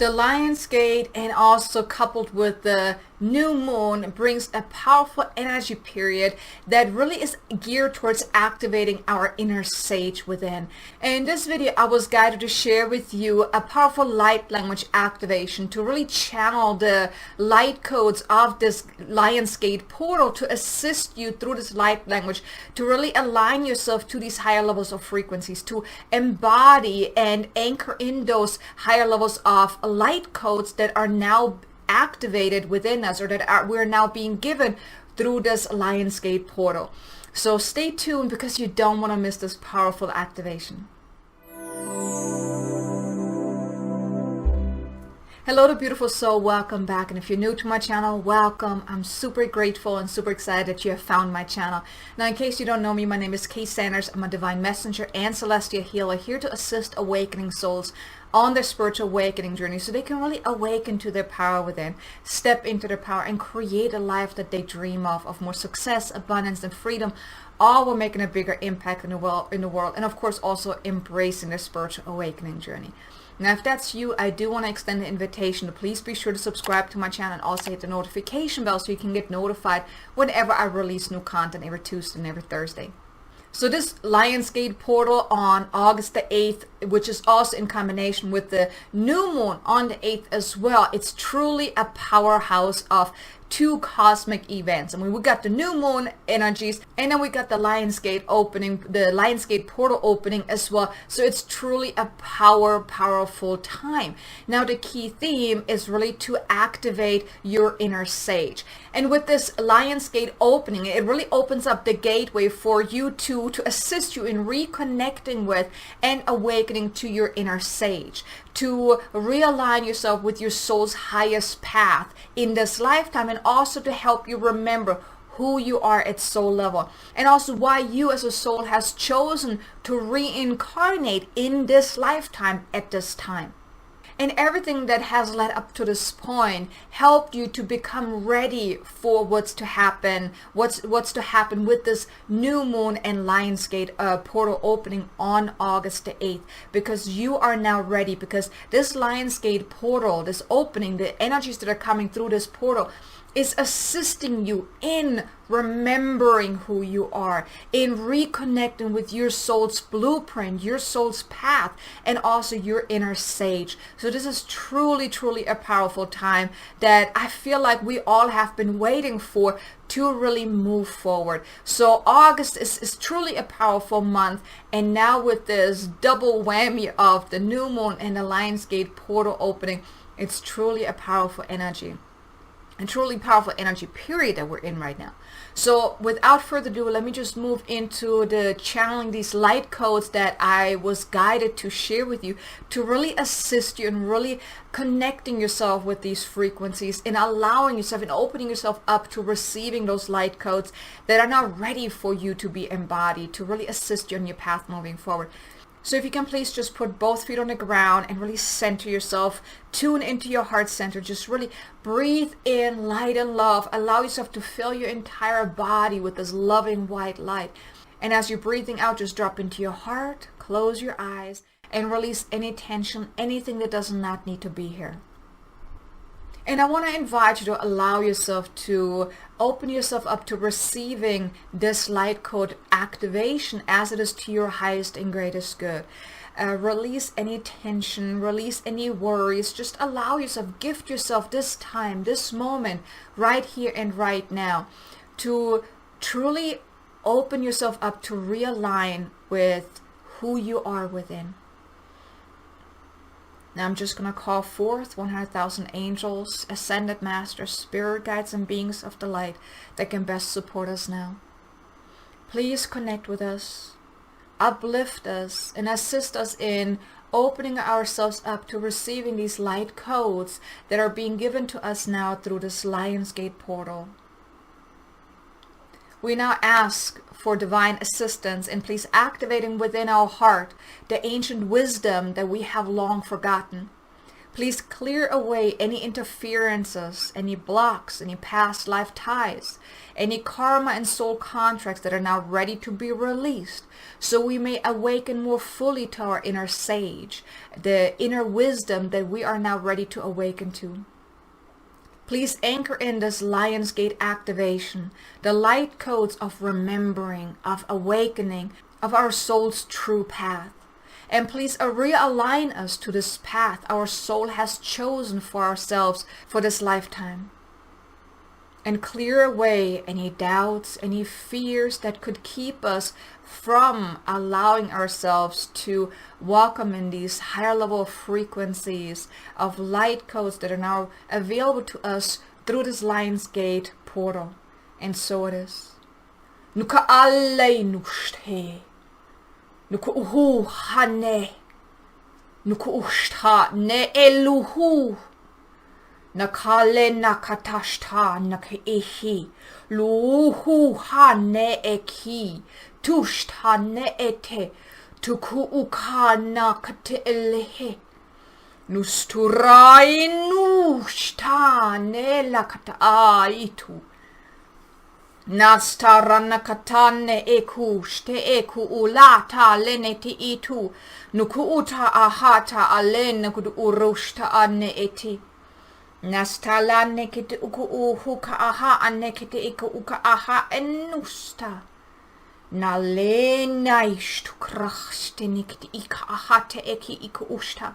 The Lion's Gate, and also coupled with the new moon, brings a powerful energy period that really is geared towards activating our inner sage within. And in this video, I was guided to share with you a powerful light language activation to really channel the light codes of this Lion's Gate portal to assist you through this light language, to really align yourself to these higher levels of frequencies, to embody and anchor in those higher levels of light codes that are now activated within us, or that we're now being given through this Lion's Gate portal. So stay tuned, because you don't want to miss this powerful activation. Hello to beautiful soul, welcome back. And if you're new to my channel, welcome. I'm super grateful and super excited that you have found my channel. Now, in case you don't know me, my name is Kay Sanders. I'm a divine messenger and celestial healer, here to assist awakening souls on their spiritual awakening journey, so they can really awaken to their power within, step into their power, and create a life that they dream of more success, abundance, and freedom, all while making a bigger impact in the world, and of course also embracing their spiritual awakening journey. Now, if that's you, I do want to extend the invitation to please be sure to subscribe to my channel, and also hit the notification bell so you can get notified whenever I release new content every Tuesday and every Thursday. So this Lion's Gate portal on August the 8th, which is also in combination with the new moon on the 8th as well, it's truly a powerhouse of two cosmic events. I mean, we got the new moon energies, and then we got the Lion's Gate opening, the Lion's Gate portal opening as well. So it's truly a powerful time. Now, the key theme is really to activate your inner sage. And with this Lion's Gate opening, it really opens up the gateway for you to assist you in reconnecting with and awakening to your inner sage, to realign yourself with your soul's highest path in this lifetime, and also to help you remember who you are at soul level, and also why you as a soul has chosen to reincarnate in this lifetime at this time. And everything that has led up to this point helped you to become ready for what's to happen with this new moon and Lion's Gate portal opening on August the 8th, because you are now ready, because this Lion's Gate portal, this opening, the energies that are coming through this portal is assisting you in remembering who you are, in reconnecting with your soul's blueprint, your soul's path, and also your inner sage. So this is truly a powerful time that I feel like we all have been waiting for to really move forward. So August is truly a powerful month, and now with this double whammy of the new moon and the Lion's Gate portal opening, it's truly a powerful energy. And truly powerful energy period that we're in right now. So without further ado, let me just move into the channeling these light codes that I was guided to share with you, to really assist you in really connecting yourself with these frequencies, and allowing yourself and opening yourself up to receiving those light codes that are now ready for you to be embodied, to really assist you on your path moving forward. So if you can please just put both feet on the ground and really center yourself, tune into your heart center, just really breathe in light and love, allow yourself to fill your entire body with this loving white light. And as you're breathing out, just drop into your heart, close your eyes, and release any tension, anything that does not need to be here. And I want to invite you to allow yourself to open yourself up to receiving this light code activation as it is to your highest and greatest good. Release any tension, release any worries. Just allow yourself, gift yourself this time, this moment, right here and right now, to truly open yourself up to realign with who you are within. Now I'm just going to call forth 100,000 angels, ascended masters, spirit guides, and beings of the light that can best support us now. Please connect with us, uplift us, and assist us in opening ourselves up to receiving these light codes that are being given to us now through this Lion's Gate portal. We now ask for divine assistance, and please activating within our heart the ancient wisdom that we have long forgotten. Please clear away any interferences, any blocks, any past life ties, any karma and soul contracts that are now ready to be released, so we may awaken more fully to our inner sage, the inner wisdom that we are now ready to awaken to. Please anchor in this Lion's Gate activation, the light codes of remembering, of awakening, of our soul's true path. And please realign us to this path our soul has chosen for ourselves for this lifetime. And clear away any doubts, any fears that could keep us from allowing ourselves to welcome in these higher level frequencies of light codes that are now available to us through this Lion's Gate portal. And so it is. Nuka alle nushte. Nuku uhu hane. Nuku ushta ne eluhu. Nakale nakatashta nakaihi. Luhu hane eki. Tushta ne ete. Tuku uka nakate elehe. Nusturai nushta ne lakata aitu. Nastarana katane eku shte eku ulata leneti itu nuku uta ahata alen kudu urushta ane eti nastalane kiti uku uhuka aha ane kiti iku uka aha enusta nalena ishtu krachste nikti ika ahate eki iku ushta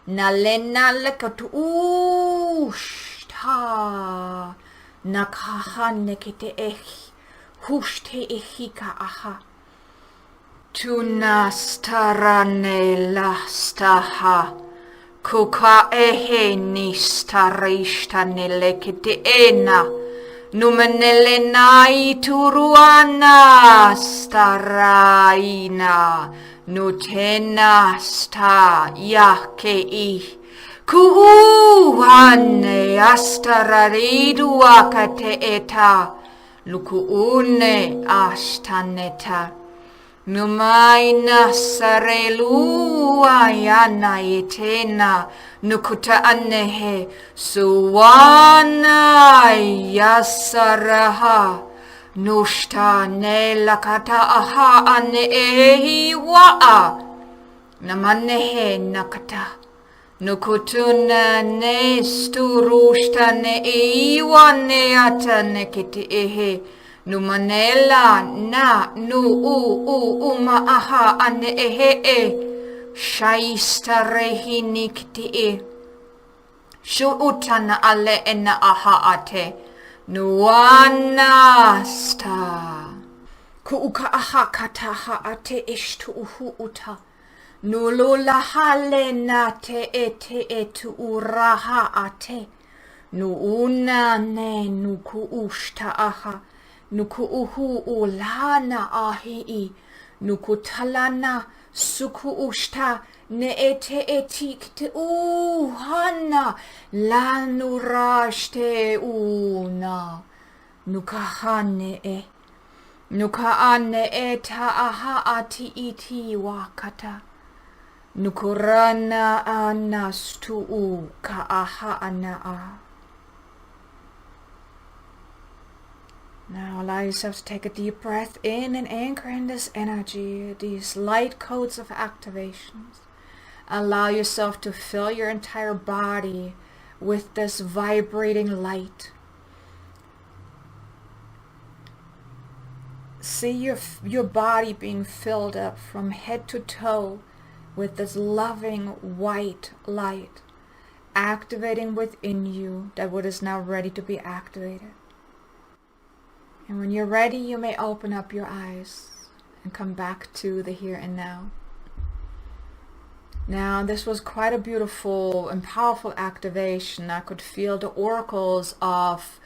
nalena lekatu ushta Nakaha nekete ehi, hushte ehika aha. Tunastarane lastaha, kuka ehe nistarishta nelekete ena, numenele nai turuana staraina, nutena sta yake ih. Kuuhane astararidu akate eta lukuune ashtaneta numaina sarelu ayana etena nukuta anehe suwana yasaraha nushta ne lakata aha ane ehi waa namanehe nakata Nukutuna ne sturushta ne iwane ata ne kiti ehe numanela na nu uma aha ane ehe shaista rehi nikti e shu utana ale ena aha ate nuana sta ku uka aha kata ha ate ishtu uhu uta Nulula hale na te etu uraha ate. Nuuna ne nuku ushta aha. Nuku uhu ulana ahi. Nuku talana suku ushta ne etikte uhana. La nurashte una. Nukahane e. Nukaane eta aha ati iti wakata. Nukurana anastu ka aha anaa. Now allow yourself to take a deep breath in and anchor in this energy, these light codes of activations. Allow yourself to fill your entire body with this vibrating light. See your body being filled up from head to toe with this loving white light, activating within you that what is now ready to be activated. And when you're ready, you may open up your eyes and come back to the here and now. Now, this was quite a beautiful and powerful activation. I could feel the oracles of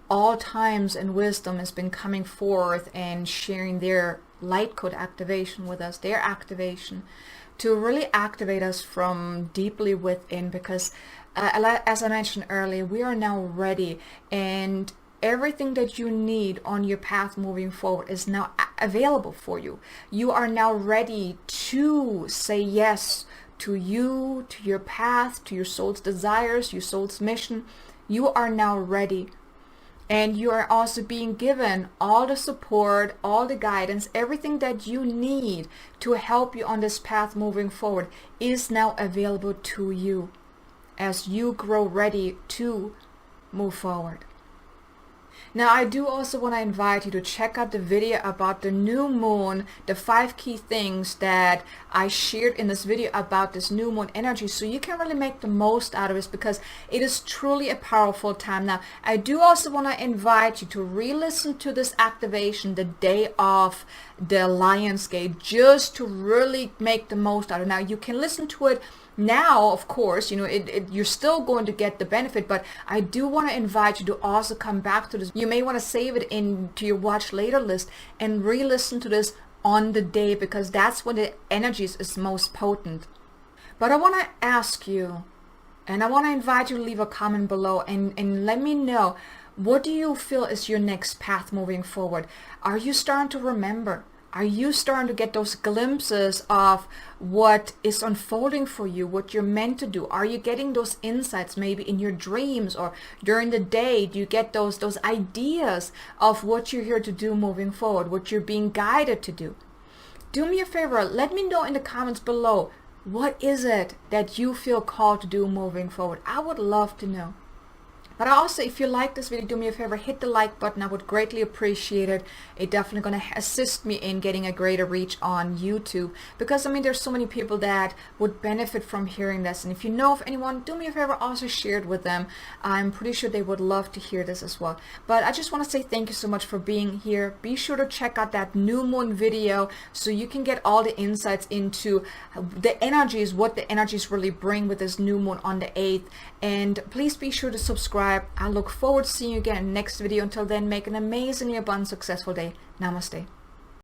all times and wisdom has been coming forth and sharing their light code activation with us, their activation, to really activate us from deeply within, because as I mentioned earlier, we are now ready, and everything that you need on your path moving forward is now available for you. You are now ready to say yes to you, to your path, to your soul's desires, your soul's mission. You are now ready. And you are also being given all the support, all the guidance, everything that you need to help you on this path moving forward is now available to you as you grow ready to move forward. Now, I do also want to invite you to check out the video about the new moon, the 5 key things that I shared in this video about this new moon energy, so you can really make the most out of it, because it is truly a powerful time. Now, I do also want to invite you to re-listen to this activation the day of the Lion's Gate, just to really make the most out of it. Now, you can listen to it now, of course, you know, you're still going to get the benefit, but I do want to invite you to also come back to this. You may want to save it into your watch later list and re-listen to this on the day, because that's when the energies is most potent. But I want to ask you, and I want to invite you to leave a comment below and let me know, what do you feel is your next path moving forward? Are you starting to remember? Are you starting to get those glimpses of what is unfolding for you, what you're meant to do? Are you getting those insights maybe in your dreams or during the day? Do you get those ideas of what you're here to do moving forward, what you're being guided to do? Do me a favor, let me know in the comments below, what is it that you feel called to do moving forward? I would love to know. But also, if you like this video, do me a favor, hit the like button. I would greatly appreciate it. It's definitely going to assist me in getting a greater reach on YouTube, because I mean, there's so many people that would benefit from hearing this. And if you know of anyone, do me a favor, also share it with them. I'm pretty sure they would love to hear this as well. But I just want to say thank you so much for being here. Be sure to check out that new moon video so you can get all the insights into the energies, what the energies really bring with this new moon on the 8th. And please be sure to subscribe. I look forward to seeing you again in the next video. Until then, make an amazingly abundant, successful day. Namaste.